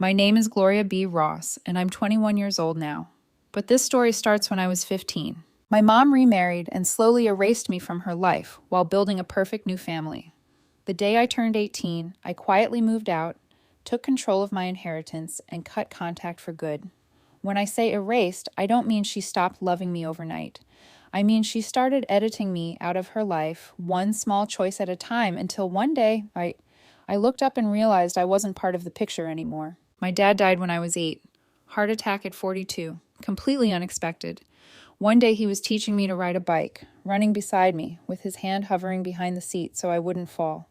My name is Gloria B. Ross, and I'm 21 years old now. But this story starts when I was 15. My mom remarried and slowly erased me from her life while building a perfect new family. The day I turned 18, I quietly moved out, took control of my inheritance, and cut contact for good. When I say erased, I don't mean she stopped loving me overnight. I mean she started editing me out of her life, one small choice at a time, until one day I looked up and realized I wasn't part of the picture anymore. My dad died when I was 8. Heart attack at 42. Completely unexpected. One day he was teaching me to ride a bike, running beside me, with his hand hovering behind the seat so I wouldn't fall.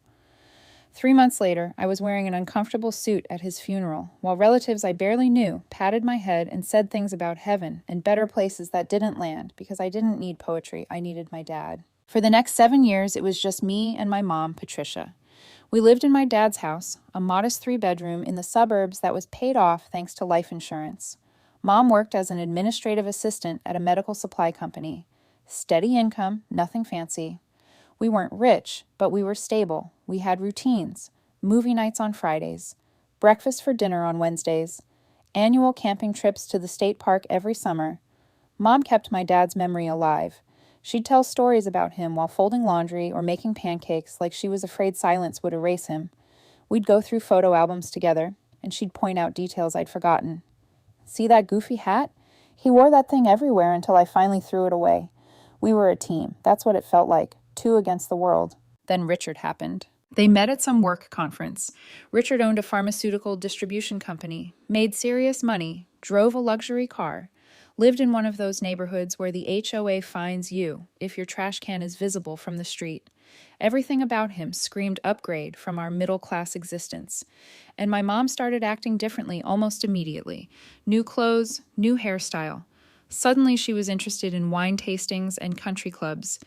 3 months later, I was wearing an uncomfortable suit at his funeral, while relatives I barely knew patted my head and said things about heaven and better places that didn't land because I didn't need poetry, I needed my dad. For the next 7 years, it was just me and my mom, Patricia. We lived in my dad's house, a modest 3-bedroom in the suburbs that was paid off thanks to life insurance. Mom worked as an administrative assistant at a medical supply company. Steady income, nothing fancy. We weren't rich, but we were stable. We had routines, movie nights on Fridays, breakfast for dinner on Wednesdays, annual camping trips to the state park every summer. Mom kept my dad's memory alive. She'd tell stories about him while folding laundry or making pancakes like she was afraid silence would erase him. We'd go through photo albums together, and she'd point out details I'd forgotten. See that goofy hat? He wore that thing everywhere until I finally threw it away. We were a team. That's what it felt like. 2 against the world. Then Richard happened. They met at some work conference. Richard owned a pharmaceutical distribution company, made serious money, drove a luxury car, lived in one of those neighborhoods where the HOA fines you if your trash can is visible from the street. Everything about him screamed upgrade from our middle-class existence. And my mom started acting differently almost immediately. New clothes, new hairstyle. Suddenly she was interested in wine tastings and country clubs.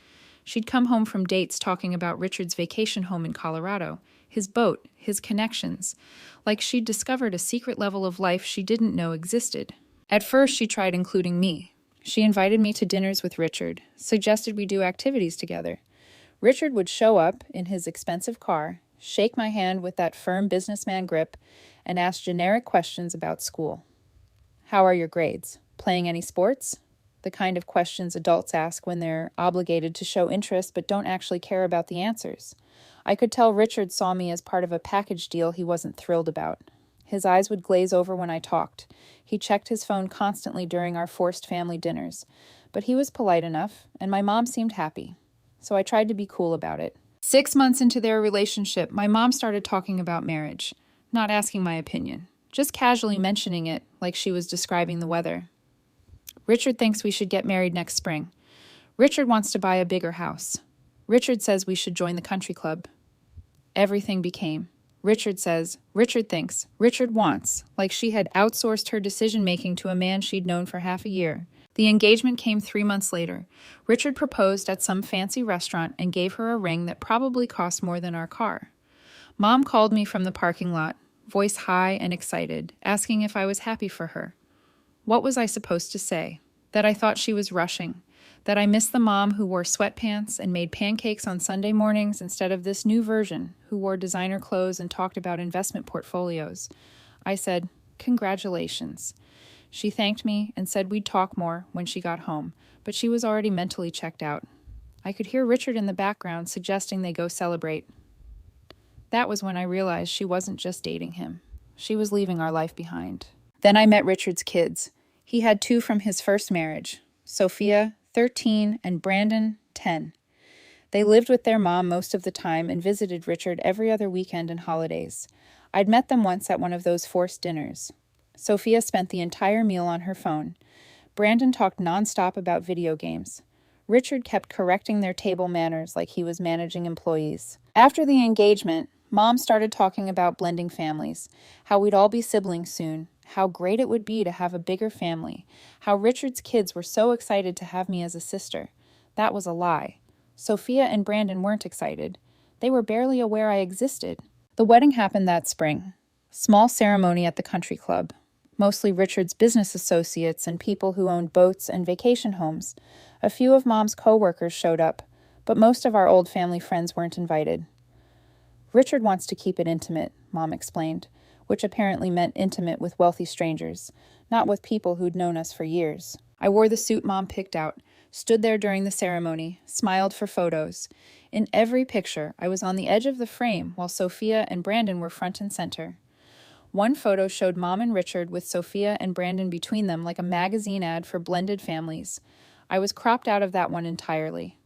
She'd come home from dates talking about Richard's vacation home in Colorado, his boat, his connections, like she'd discovered a secret level of life she didn't know existed. At first, she tried including me. She invited me to dinners with Richard, suggested we do activities together. Richard would show up in his expensive car, shake my hand with that firm businessman grip, and ask generic questions about school. How are your grades? Playing any sports? The kind of questions adults ask when they're obligated to show interest but don't actually care about the answers. I could tell Richard saw me as part of a package deal he wasn't thrilled about. His eyes would glaze over when I talked. He checked his phone constantly during our forced family dinners. But he was polite enough, and my mom seemed happy. So I tried to be cool about it. 6 months into their relationship, my mom started talking about marriage, not asking my opinion, just casually mentioning it like she was describing the weather. Richard thinks we should get married next spring. Richard wants to buy a bigger house. Richard says we should join the country club. Everything became, Richard says, Richard thinks, Richard wants, like she had outsourced her decision-making to a man she'd known for half a year. The engagement came 3 months later. Richard proposed at some fancy restaurant and gave her a ring that probably cost more than our car. Mom called me from the parking lot, voice high and excited, asking if I was happy for her. What was I supposed to say? That I thought she was rushing. That I missed the mom who wore sweatpants and made pancakes on Sunday mornings instead of this new version who wore designer clothes and talked about investment portfolios. I said, "Congratulations." She thanked me and said we'd talk more when she got home, but she was already mentally checked out. I could hear Richard in the background suggesting they go celebrate. That was when I realized she wasn't just dating him. She was leaving our life behind. Then I met Richard's kids. He had 2 from his first marriage, Sophia, 13, and Brandon, 10. They lived with their mom most of the time and visited Richard every other weekend and holidays. I'd met them once at one of those forced dinners. Sophia spent the entire meal on her phone. Brandon talked nonstop about video games. Richard kept correcting their table manners like he was managing employees. After the engagement, Mom started talking about blending families, how we'd all be siblings soon, how great it would be to have a bigger family, how Richard's kids were so excited to have me as a sister. That was a lie. Sophia and Brandon weren't excited. They were barely aware I existed. The wedding happened that spring. Small ceremony at the country club. Mostly Richard's business associates and people who owned boats and vacation homes. A few of Mom's co-workers showed up, but most of our old family friends weren't invited. Richard wants to keep it intimate, Mom explained. which apparently meant intimate with wealthy strangers, not with people who'd known us for years. I wore the suit Mom picked out, stood there during the ceremony, smiled for photos. In every picture, I was on the edge of the frame while Sophia and Brandon were front and center. One photo showed Mom and Richard with Sophia and Brandon between them like a magazine ad for blended families. I was cropped out of that one entirely.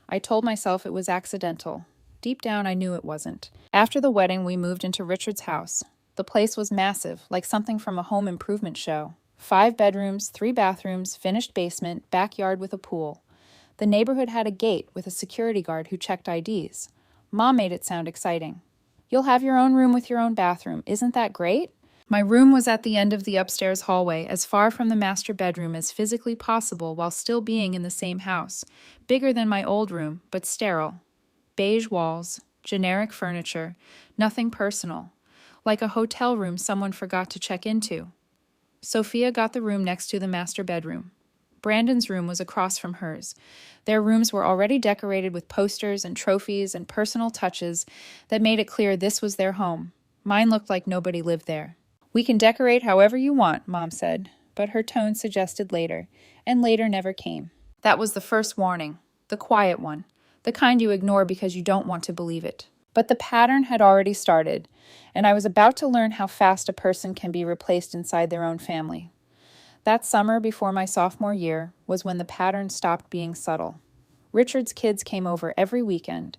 I told myself it was accidental. Deep down, I knew it wasn't. After the wedding, we moved into Richard's house. The place was massive, like something from a home improvement show. 5 bedrooms, 3 bathrooms, finished basement, backyard with a pool. The neighborhood had a gate with a security guard who checked IDs. Mom made it sound exciting. You'll have your own room with your own bathroom. Isn't that great? My room was at the end of the upstairs hallway, as far from the master bedroom as physically possible while still being in the same house. Bigger than my old room, but sterile. Beige walls, generic furniture, nothing personal. Like a hotel room someone forgot to check into. Sophia got the room next to the master bedroom. Brandon's room was across from hers. Their rooms were already decorated with posters and trophies and personal touches that made it clear this was their home. Mine looked like nobody lived there. We can decorate however you want, Mom said, but her tone suggested later, and later never came. That was the first warning, the quiet one, the kind you ignore because you don't want to believe it. But the pattern had already started, and I was about to learn how fast a person can be replaced inside their own family. That summer before my sophomore year was when the pattern stopped being subtle. Richard's kids came over every weekend,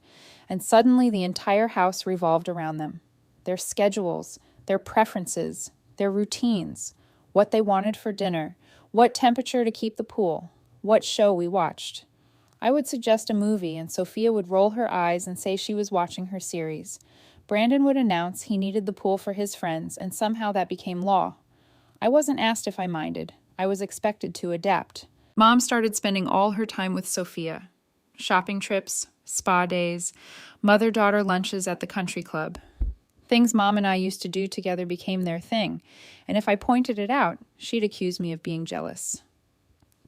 and suddenly the entire house revolved around them. Their schedules, their preferences, their routines, what they wanted for dinner, what temperature to keep the pool, what show we watched. I would suggest a movie, and Sophia would roll her eyes and say she was watching her series. Brandon would announce he needed the pool for his friends, and somehow that became law. I wasn't asked if I minded. I was expected to adapt. Mom started spending all her time with Sophia. Shopping trips, spa days, mother-daughter lunches at the country club. Things Mom and I used to do together became their thing, and if I pointed it out, she'd accuse me of being jealous.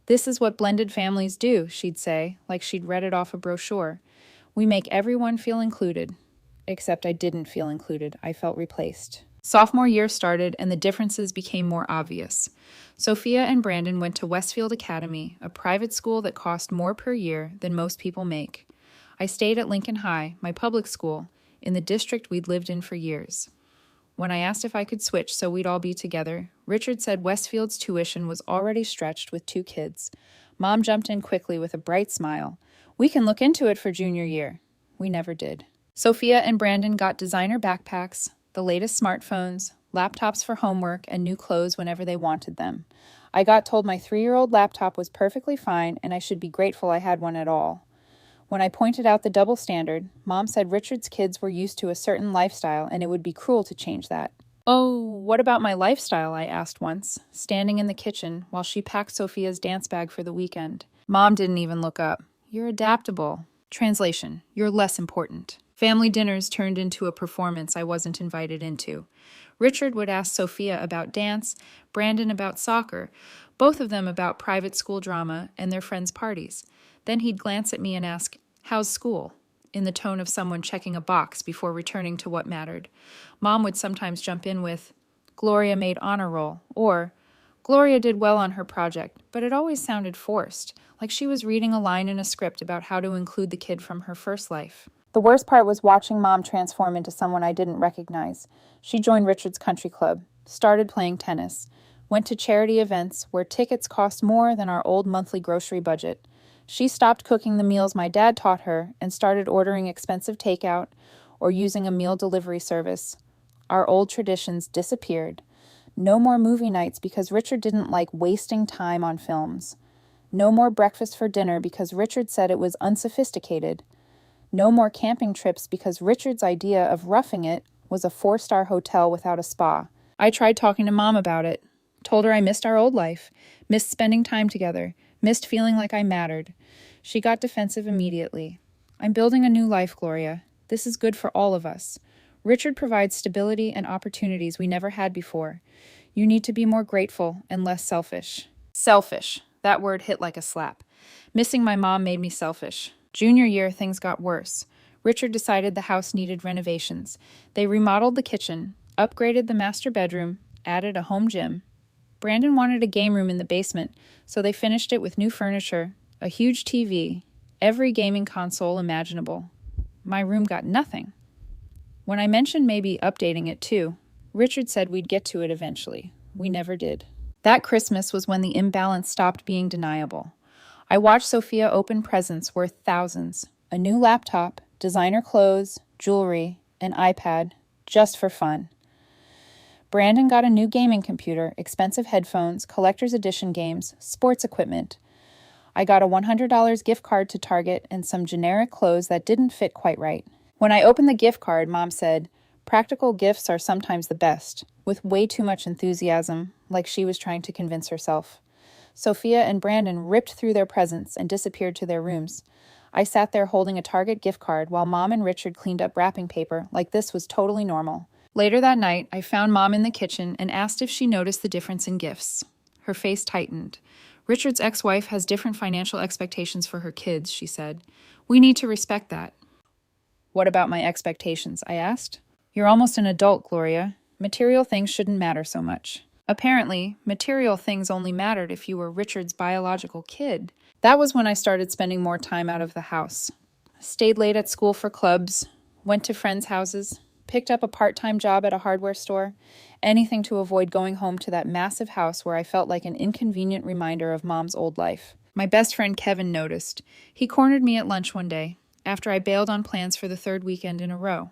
This is what blended families do, she'd say, like she'd read it off a brochure. We make everyone feel included. Except I didn't feel included. I felt replaced. Sophomore year started, and the differences became more obvious. Sophia and Brandon went to Westfield Academy, a private school that cost more per year than most people make. I stayed at Lincoln High, my public school, in the district we'd lived in for years. When I asked if I could switch so we'd all be together, Richard said Westfield's tuition was already stretched with 2 kids. Mom jumped in quickly with a bright smile. We can look into it for junior year. We never did. Sophia and Brandon got designer backpacks, the latest smartphones, laptops for homework, and new clothes whenever they wanted them. I got told my 3-year-old laptop was perfectly fine and I should be grateful I had one at all. When I pointed out the double standard, Mom said Richard's kids were used to a certain lifestyle and it would be cruel to change that. Oh, what about my lifestyle? I asked once, standing in the kitchen while she packed Sophia's dance bag for the weekend. Mom didn't even look up. You're adaptable. Translation, you're less important. Family dinners turned into a performance I wasn't invited into. Richard would ask Sophia about dance, Brandon about soccer, both of them about private school drama and their friends' parties. Then he'd glance at me and ask, "How's school?" in the tone of someone checking a box before returning to what mattered. Mom would sometimes jump in with, "Gloria made honor roll," or, "Gloria did well on her project," but it always sounded forced, like she was reading a line in a script about how to include the kid from her first life. The worst part was watching Mom transform into someone I didn't recognize. She joined Richard's country club, started playing tennis, went to charity events where tickets cost more than our old monthly grocery budget. She stopped cooking the meals my dad taught her and started ordering expensive takeout or using a meal delivery service. Our old traditions disappeared. No more movie nights because Richard didn't like wasting time on films. No more breakfast for dinner because Richard said it was unsophisticated. No more camping trips because Richard's idea of roughing it was a 4-star hotel without a spa. I tried talking to Mom about it. Told her I missed our old life, missed spending time together, missed feeling like I mattered. She got defensive immediately. I'm building a new life, Gloria. This is good for all of us. Richard provides stability and opportunities we never had before. You need to be more grateful and less selfish. Selfish. That word hit like a slap. Missing my mom made me selfish. Junior year, things got worse. Richard decided the house needed renovations. They remodeled the kitchen, upgraded the master bedroom, added a home gym. Brandon wanted a game room in the basement, so they finished it with new furniture, a huge TV, every gaming console imaginable. My room got nothing. When I mentioned maybe updating it too, Richard said we'd get to it eventually. We never did. That Christmas was when the imbalance stopped being deniable. I watched Sophia open presents worth thousands, a new laptop, designer clothes, jewelry, an iPad, just for fun. Brandon got a new gaming computer, expensive headphones, collector's edition games, sports equipment. I got a $100 gift card to Target and some generic clothes that didn't fit quite right. When I opened the gift card, Mom said, "Practical gifts are sometimes the best," with way too much enthusiasm, like she was trying to convince herself. Sophia and Brandon ripped through their presents and disappeared to their rooms. I sat there holding a Target gift card while Mom and Richard cleaned up wrapping paper like this was totally normal. Later that night, I found Mom in the kitchen and asked if she noticed the difference in gifts. Her face tightened. "Richard's ex-wife has different financial expectations for her kids," she said. "We need to respect that." "What about my expectations?" I asked. "You're almost an adult, Gloria. Material things shouldn't matter so much." Apparently, material things only mattered if you were Richard's biological kid. That was when I started spending more time out of the house. Stayed late at school for clubs, went to friends' houses, picked up a part-time job at a hardware store, anything to avoid going home to that massive house where I felt like an inconvenient reminder of Mom's old life. My best friend Kevin noticed. He cornered me at lunch one day, after I bailed on plans for the third weekend in a row.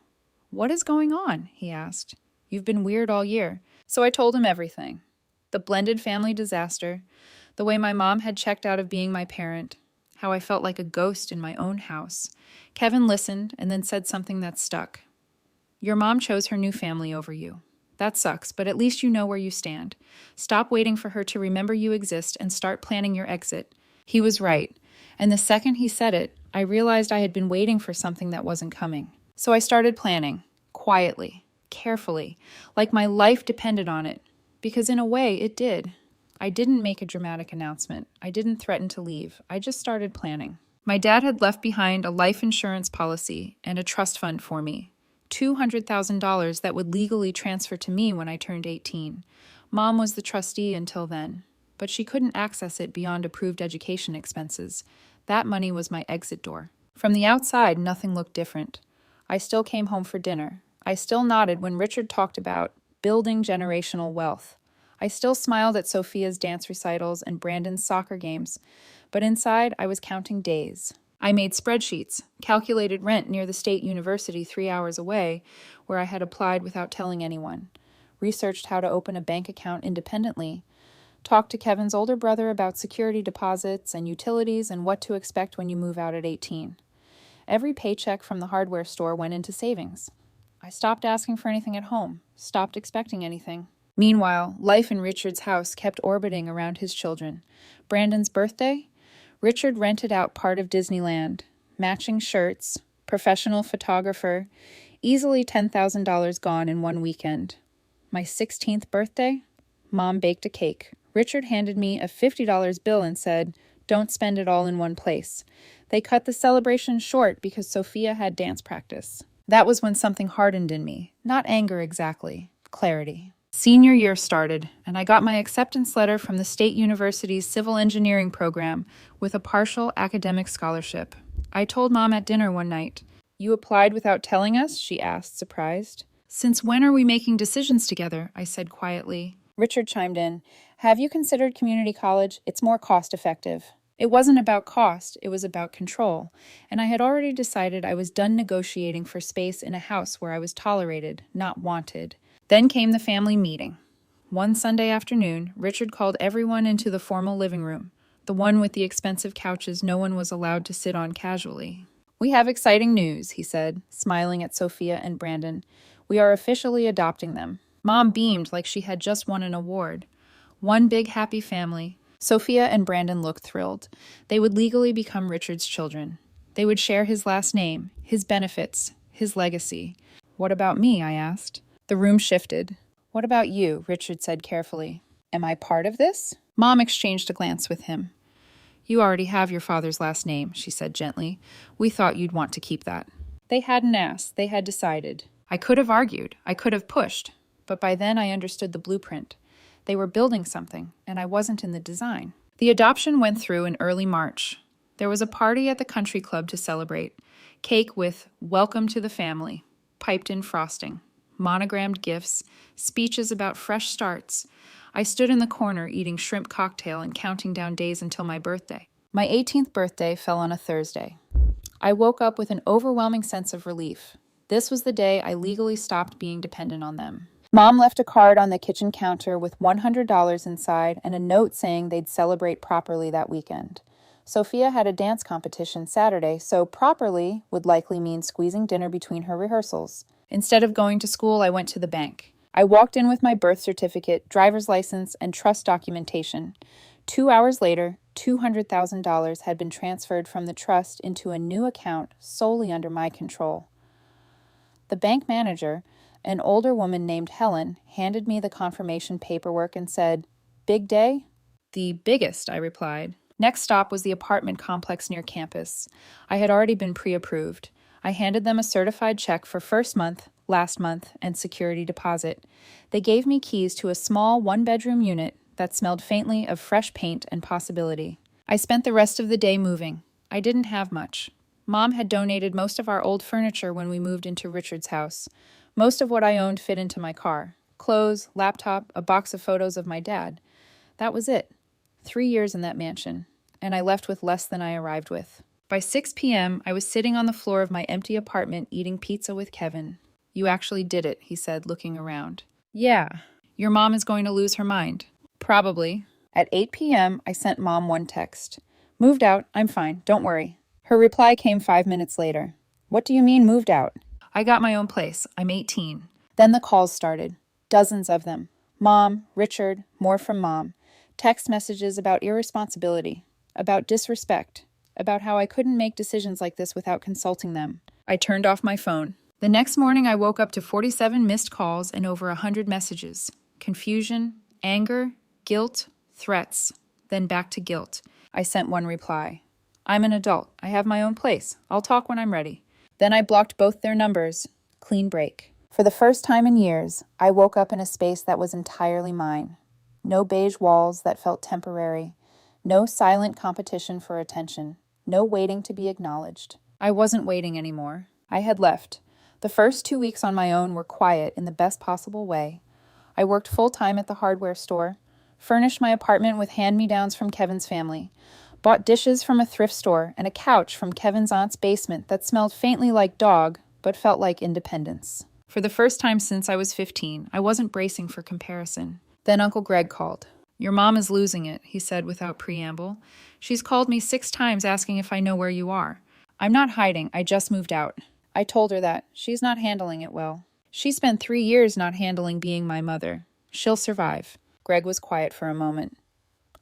"What is going on?" he asked. "You've been weird all year." So I told him everything. The blended family disaster, the way my mom had checked out of being my parent, how I felt like a ghost in my own house. Kevin listened and then said something that stuck. "Your mom chose her new family over you. That sucks, but at least you know where you stand. Stop waiting for her to remember you exist and start planning your exit." He was right, and the second he said it, I realized I had been waiting for something that wasn't coming. So I started planning, quietly, carefully, like my life depended on it, because in a way it did. I didn't make a dramatic announcement. I didn't threaten to leave. I just started planning. My dad had left behind a life insurance policy and a trust fund for me. $200,000 that would legally transfer to me when I turned 18. Mom was the trustee until then, but she couldn't access it beyond approved education expenses. That money was my exit door. From the outside, nothing looked different. I still came home for dinner. I still nodded when Richard talked about building generational wealth. I still smiled at Sophia's dance recitals and Brandon's soccer games, but inside I was counting days. I made spreadsheets, calculated rent near the state university 3 hours away, where I had applied without telling anyone, researched how to open a bank account independently, talked to Kevin's older brother about security deposits and utilities and what to expect when you move out at 18. Every paycheck from the hardware store went into savings. I stopped asking for anything at home, stopped expecting anything. Meanwhile, life in Richard's house kept orbiting around his children. Brandon's birthday? Richard rented out part of Disneyland, matching shirts, professional photographer, easily $10,000 gone in one weekend. My 16th birthday? Mom baked a cake. Richard handed me a $50 bill and said, "Don't spend it all in one place." They cut the celebration short because Sophia had dance practice. That was when something hardened in me. Not anger exactly, clarity. Senior year started, and I got my acceptance letter from the State University's Civil Engineering program with a partial academic scholarship. I told Mom at dinner one night. "You applied without telling us?" she asked, surprised. "Since when are we making decisions together?" I said quietly. Richard chimed in. "Have you considered community college? It's more cost-effective." It wasn't about cost, it was about control, and I had already decided I was done negotiating for space in a house where I was tolerated, not wanted. Then came the family meeting. One Sunday afternoon, Richard called everyone into the formal living room, the one with the expensive couches no one was allowed to sit on casually. "We have exciting news," he said, smiling at Sophia and Brandon. "We are officially adopting them." Mom beamed like she had just won an award. One big happy family. Sophia and Brandon looked thrilled. They would legally become Richard's children. They would share his last name, his benefits, his legacy. "What about me?" I asked. The room shifted. "What about you?" Richard said carefully. "Am I part of this?" Mom exchanged a glance with him. "You already have your father's last name," she said gently. "We thought you'd want to keep that." They hadn't asked. They had decided. I could have argued. I could have pushed. But by then I understood the blueprint. They were building something, and I wasn't in the design. The adoption went through in early March. There was a party at the country club to celebrate. Cake with "Welcome to the family," piped in frosting, monogrammed gifts, speeches about fresh starts. I stood in the corner eating shrimp cocktail and counting down days until my birthday. My 18th birthday fell on a Thursday. I woke up with an overwhelming sense of relief. This was the day I legally stopped being dependent on them. Mom left a card on the kitchen counter with $100 inside and a note saying they'd celebrate properly that weekend. Sophia had a dance competition Saturday, so properly would likely mean squeezing dinner between her rehearsals. Instead of going to school, I went to the bank. I walked in with my birth certificate, driver's license, and trust documentation. 2 hours later, $200,000 had been transferred from the trust into a new account solely under my control. The bank manager, an older woman named Helen, handed me the confirmation paperwork and said, "Big day?" "The biggest," I replied. Next stop was the apartment complex near campus. I had already been pre-approved. I handed them a certified check for first month, last month, and security deposit. They gave me keys to a small one-bedroom unit that smelled faintly of fresh paint and possibility. I spent the rest of the day moving. I didn't have much. Mom had donated most of our old furniture when we moved into Richard's house. Most of what I owned fit into my car. Clothes, laptop, a box of photos of my dad. That was it. 3 years in that mansion, and I left with less than I arrived with. By 6 p.m., I was sitting on the floor of my empty apartment eating pizza with Kevin. "You actually did it," he said, looking around. "Yeah. Your mom is going to lose her mind." "Probably." At 8 p.m., I sent Mom one text. "Moved out. I'm fine. Don't worry." Her reply came 5 minutes later. "What do you mean moved out?" "I got my own place. I'm 18. Then the calls started. Dozens of them. Mom, Richard, more from Mom. Text messages about irresponsibility, about disrespect, about how I couldn't make decisions like this without consulting them. I turned off my phone. The next morning, I woke up to 47 missed calls and over 100 messages. Confusion, anger, guilt, threats, then back to guilt. I sent one reply. "I'm an adult. I have my own place. I'll talk when I'm ready." Then I blocked both their numbers. Clean break. For the first time in years, I woke up in a space that was entirely mine. No beige walls that felt temporary. No silent competition for attention. No waiting to be acknowledged. I wasn't waiting anymore. I had left. The first 2 weeks on my own were quiet in the best possible way. I worked full-time at the hardware store, furnished my apartment with hand-me-downs from Kevin's family, bought dishes from a thrift store and a couch from Kevin's aunt's basement that smelled faintly like dog, but felt like independence. For the first time since I was 15, I wasn't bracing for comparison. Then Uncle Greg called. "Your mom is losing it," he said without preamble. "She's called me 6 times asking if I know where you are. I'm not hiding, I just moved out." I told her that. She's not handling it well. She spent 3 years not handling being my mother. She'll survive. Greg was quiet for a moment.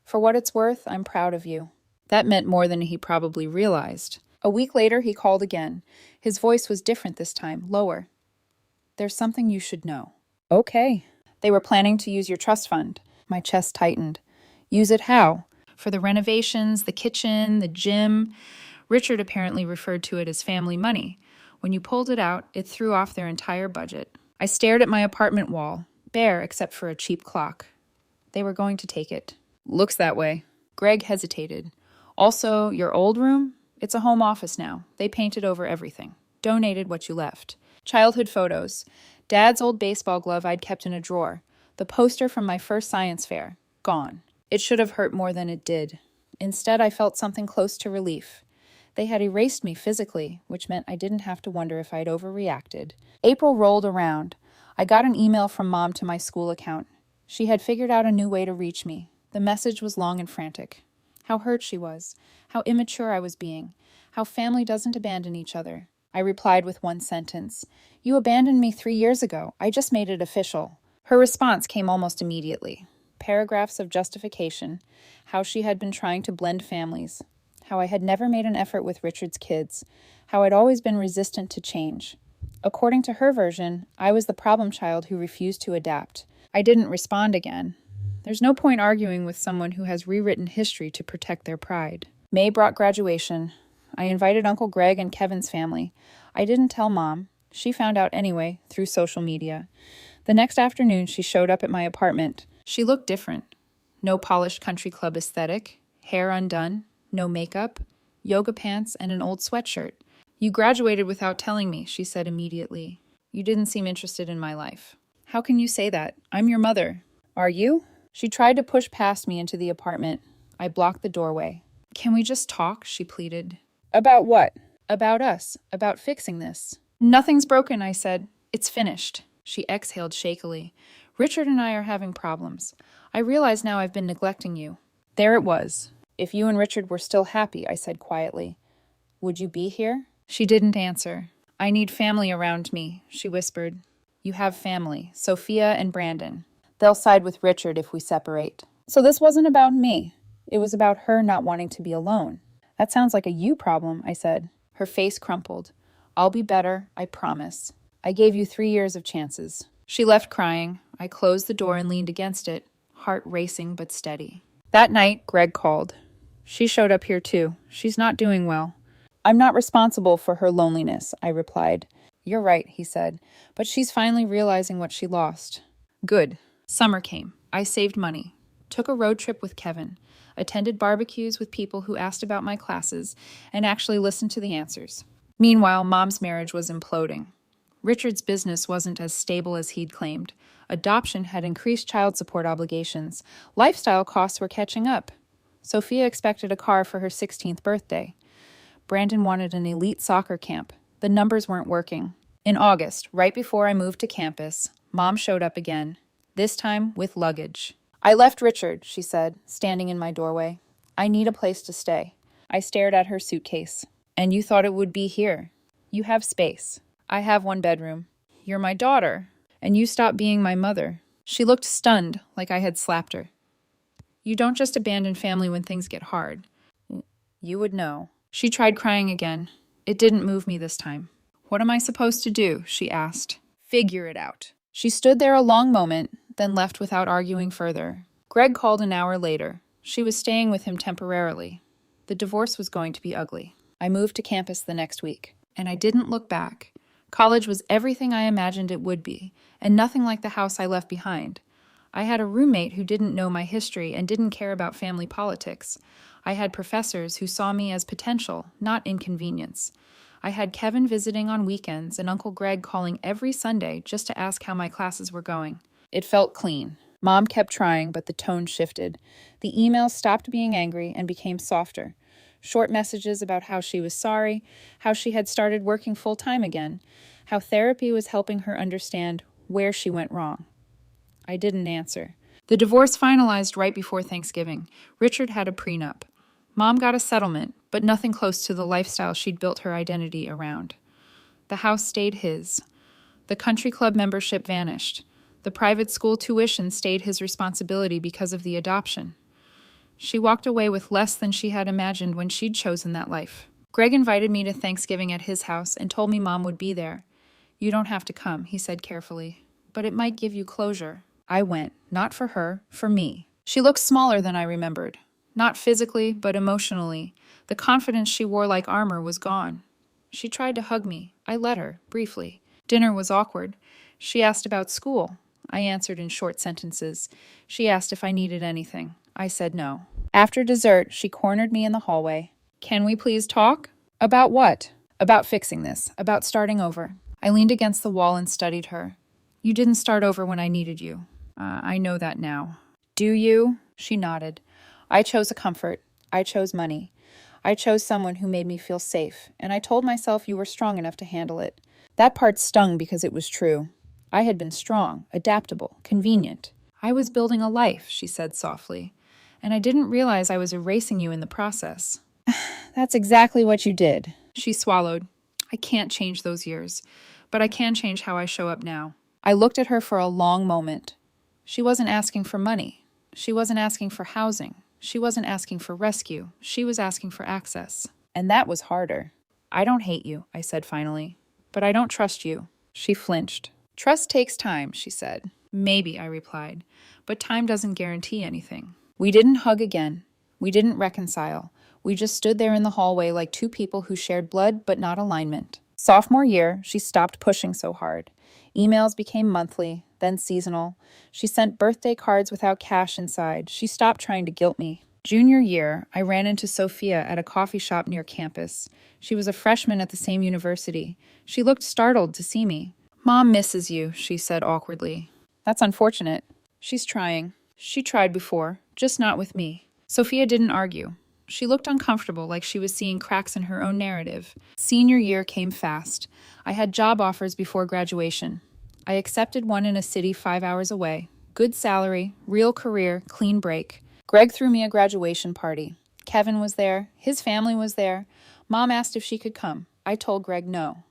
"For what it's worth, I'm proud of you." That meant more than he probably realized. A week later, he called again. His voice was different this time, lower. "There's something you should know." "Okay." "They were planning to use your trust fund." My chest tightened. "Use it how?" "For the renovations, the kitchen, the gym." Richard apparently referred to it as family money. When you pulled it out, it threw off their entire budget. I stared at my apartment wall, bare except for a cheap clock. "They were going to take it." "Looks that way." Greg hesitated. "Also, your old room? It's a home office now. They painted over everything. Donated what you left. Childhood photos. Dad's old baseball glove I'd kept in a drawer. The poster from my first science fair. Gone. It should have hurt more than it did. Instead, I felt something close to relief. They had erased me physically, which meant I didn't have to wonder if I'd overreacted. April rolled around. I got an email from Mom to my school account. She had figured out a new way to reach me. The message was long and frantic. How hurt she was. How immature I was being. How family doesn't abandon each other. I replied with one sentence. "You abandoned me 3 years ago. I just made it official." Her response came almost immediately. Paragraphs of justification. How she had been trying to blend families. How I had never made an effort with Richard's kids. How I'd always been resistant to change. According to her version, I was the problem child who refused to adapt. I didn't respond again. There's no point arguing with someone who has rewritten history to protect their pride. May brought graduation. I invited Uncle Greg and Kevin's family. I didn't tell Mom. She found out anyway, through social media. The next afternoon, she showed up at my apartment. She looked different. No polished country club aesthetic, hair undone, no makeup, yoga pants, and an old sweatshirt. "You graduated without telling me," she said immediately. "You didn't seem interested in my life." "How can you say that? I'm your mother." "Are you?" She tried to push past me into the apartment. I blocked the doorway. "Can we just talk?" she pleaded. "About what?" "About us. About fixing this." "Nothing's broken," I said. "It's finished." She exhaled shakily. "Richard and I are having problems. I realize now I've been neglecting you." There it was. "If you and Richard were still happy," I said quietly, "would you be here?" She didn't answer. "I need family around me," she whispered. "You have family, Sophia and Brandon. They'll side with Richard if we separate." So this wasn't about me. It was about her not wanting to be alone. "That sounds like a you problem," I said. Her face crumpled. "I'll be better, I promise. I gave you 3 years of chances." She left crying. I closed the door and leaned against it, heart racing but steady. That night, Greg called. "She showed up here too. She's not doing well." "I'm not responsible for her loneliness," I replied. "You're right," he said, "but she's finally realizing what she lost." Good. Summer came. I saved money, took a road trip with Kevin, attended barbecues with people who asked about my classes, and actually listened to the answers. Meanwhile, Mom's marriage was imploding. Richard's business wasn't as stable as he'd claimed. Adoption had increased child support obligations. Lifestyle costs were catching up. Sophia expected a car for her 16th birthday. Brandon wanted an elite soccer camp. The numbers weren't working. In August, right before I moved to campus, Mom showed up again, this time with luggage. "I left Richard," she said, standing in my doorway. "I need a place to stay." I stared at her suitcase. "And you thought it would be here? You have space. I have 1 bedroom. You're my daughter, and you stopped being my mother." She looked stunned, like I had slapped her. "You don't just abandon family when things get hard. You would know." She tried crying again. It didn't move me this time. "What am I supposed to do?" she asked. "Figure it out." She stood there a long moment, then left without arguing further. Greg called an hour later. She was staying with him temporarily. The divorce was going to be ugly. I moved to campus the next week, and I didn't look back. College was everything I imagined it would be, and nothing like the house I left behind. I had a roommate who didn't know my history and didn't care about family politics. I had professors who saw me as potential, not inconvenience. I had Kevin visiting on weekends and Uncle Greg calling every Sunday just to ask how my classes were going. It felt clean. Mom kept trying, but the tone shifted. The emails stopped being angry and became softer. Short messages about how she was sorry, how she had started working full-time again, how therapy was helping her understand where she went wrong. I didn't answer. The divorce finalized right before Thanksgiving. Richard had a prenup. Mom got a settlement, but nothing close to the lifestyle she'd built her identity around. The house stayed his. The country club membership vanished. The private school tuition stayed his responsibility because of the adoption. She walked away with less than she had imagined when she'd chosen that life. Greg invited me to Thanksgiving at his house and told me Mom would be there. "You don't have to come," he said carefully, "but it might give you closure." I went, not for her, for me. She looked smaller than I remembered. Not physically, but emotionally. The confidence she wore like armor was gone. She tried to hug me. I let her, briefly. Dinner was awkward. She asked about school. I answered in short sentences. She asked if I needed anything. I said no. After dessert, she cornered me in the hallway. "Can we please talk?" "About what?" "About fixing this. About starting over." I leaned against the wall and studied her. "You didn't start over when I needed you. I know that now." "Do you?" She nodded. "I chose a comfort. I chose money. I chose someone who made me feel safe, and I told myself you were strong enough to handle it." That part stung because it was true. I had been strong, adaptable, convenient. "I was building a life," she said softly, "and I didn't realize I was erasing you in the process." "That's exactly what you did." She swallowed. "I can't change those years, but I can change how I show up now." I looked at her for a long moment. She wasn't asking for money. She wasn't asking for housing. She wasn't asking for rescue. She was asking for access. And that was harder. "I don't hate you," I said finally, "but I don't trust you." She flinched. "Trust takes time," she said. "Maybe," I replied, "but time doesn't guarantee anything." We didn't hug again. We didn't reconcile. We just stood there in the hallway like two people who shared blood but not alignment. Sophomore year, she stopped pushing so hard. Emails became monthly, then seasonal. She sent birthday cards without cash inside. She stopped trying to guilt me. Junior year, I ran into Sophia at a coffee shop near campus. She was a freshman at the same university. She looked startled to see me. "Mom misses you," she said awkwardly. "That's unfortunate." "She's trying. She tried before, just not with me." Sophia didn't argue. She looked uncomfortable, like she was seeing cracks in her own narrative. Senior year came fast. I had job offers before graduation. I accepted one in a city 5 hours away. Good salary, real career, clean break. Greg threw me a graduation party. Kevin was there. His family was there. Mom asked if she could come. I told Greg no.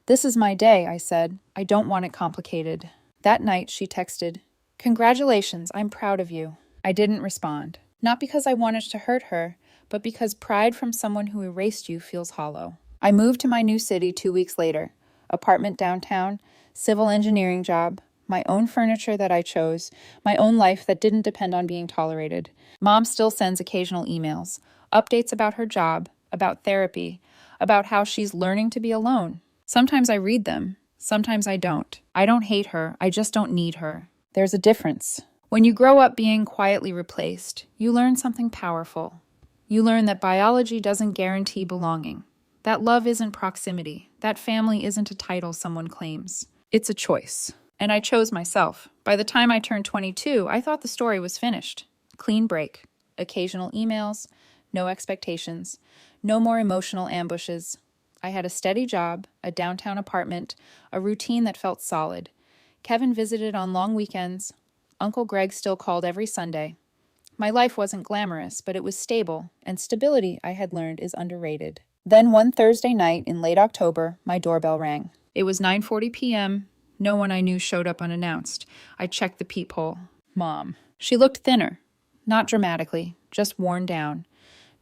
"This is my day," I said. "I don't want it complicated." That night, she texted, "Congratulations, I'm proud of you." I didn't respond. Not because I wanted to hurt her, but because pride from someone who erased you feels hollow. I moved to my new city 2 weeks later. Apartment downtown, civil engineering job, my own furniture that I chose, my own life that didn't depend on being tolerated. Mom still sends occasional emails, updates about her job, about therapy, about how she's learning to be alone. Sometimes I read them, sometimes I don't. I don't hate her, I just don't need her. There's a difference. When you grow up being quietly replaced, you learn something powerful. You learn that biology doesn't guarantee belonging, that love isn't proximity, that family isn't a title someone claims. It's a choice. And I chose myself. By the time I turned 22, I thought the story was finished. Clean break. Occasional emails, no expectations, no more emotional ambushes. I had a steady job, a downtown apartment, a routine that felt solid. Kevin visited on long weekends. Uncle Greg still called every Sunday. My life wasn't glamorous, but it was stable, and stability, I had learned, is underrated. Then one Thursday night in late October, my doorbell rang. It was 9:40 p.m. No one I knew showed up unannounced. I checked the peephole. Mom. She looked thinner. Not dramatically, just worn down.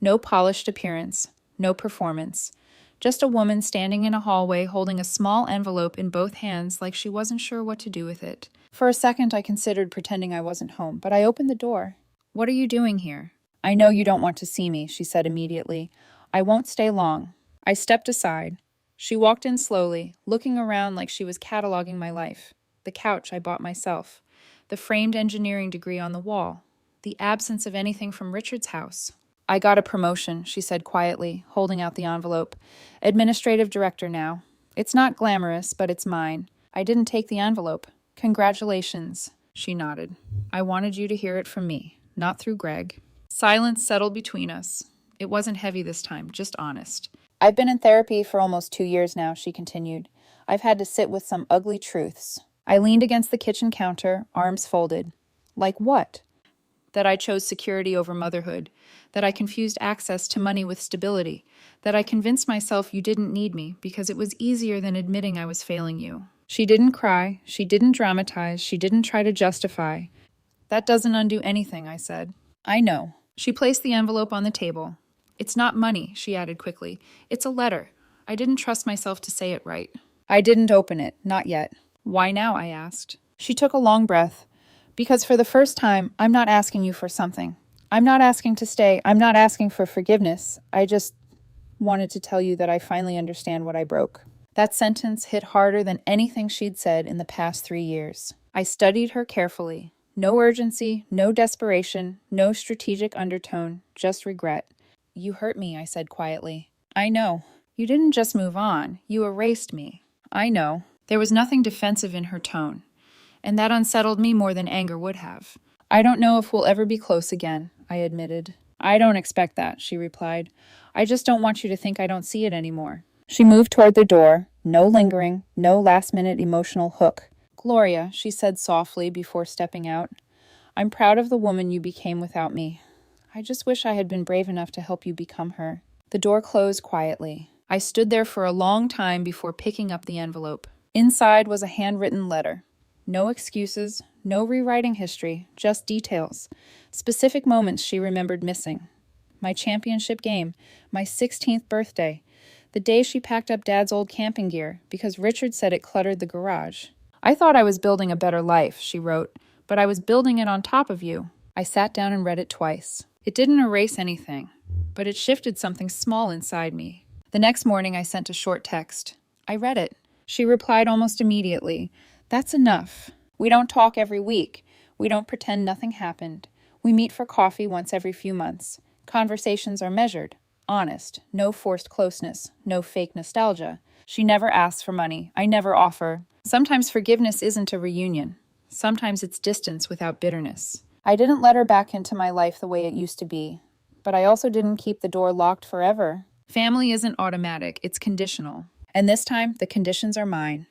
No polished appearance, no performance. Just a woman standing in a hallway holding a small envelope in both hands like she wasn't sure what to do with it. For a second, I considered pretending I wasn't home, but I opened the door. "What are you doing here?" "I know you don't want to see me," she said immediately. "I won't stay long." I stepped aside. She walked in slowly, looking around like she was cataloging my life. The couch I bought myself. The framed engineering degree on the wall. The absence of anything from Richard's house. "I got a promotion," she said quietly, holding out the envelope. "Administrative director now. It's not glamorous, but it's mine." I didn't take the envelope. "Congratulations," she nodded. "I wanted you to hear it from me, not through Greg." Silence settled between us. It wasn't heavy this time, just honest. "I've been in therapy for almost 2 years now," she continued. "I've had to sit with some ugly truths." I leaned against the kitchen counter, arms folded. "Like what?" "That I chose security over motherhood, that I confused access to money with stability, that I convinced myself you didn't need me because it was easier than admitting I was failing you." She didn't cry, she didn't dramatize, she didn't try to justify. "That doesn't undo anything," I said. "I know." She placed the envelope on the table. "It's not money," she added quickly. "It's a letter. I didn't trust myself to say it right." I didn't open it, not yet. "Why now?" I asked. She took a long breath. "Because for the first time, I'm not asking you for something. I'm not asking to stay. I'm not asking for forgiveness. I just wanted to tell you that I finally understand what I broke." That sentence hit harder than anything she'd said in the past 3 years. I studied her carefully. No urgency, no desperation, no strategic undertone, just regret. "You hurt me," I said quietly. "I know. You didn't just move on. You erased me." "I know." There was nothing defensive in her tone, and that unsettled me more than anger would have. "I don't know if we'll ever be close again," I admitted. "I don't expect that," she replied. "I just don't want you to think I don't see it anymore." She moved toward the door. No lingering, no last-minute emotional hook. "Gloria," she said softly before stepping out, "I'm proud of the woman you became without me. I just wish I had been brave enough to help you become her." The door closed quietly. I stood there for a long time before picking up the envelope. Inside was a handwritten letter. No excuses, no rewriting history, just details. Specific moments she remembered missing. My championship game, my 16th birthday, the day she packed up Dad's old camping gear because Richard said it cluttered the garage. "I thought I was building a better life," she wrote, "but I was building it on top of you." I sat down and read it twice. It didn't erase anything, but it shifted something small inside me. The next morning I sent a short text. I read it. She replied almost immediately, "That's enough. We don't talk every week. We don't pretend nothing happened. We meet for coffee once every few months. Conversations are measured, honest, no forced closeness, no fake nostalgia. She never asks for money. I never offer. Sometimes forgiveness isn't a reunion. Sometimes it's distance without bitterness." I didn't let her back into my life the way it used to be, but I also didn't keep the door locked forever. Family isn't automatic, it's conditional. And this time, the conditions are mine.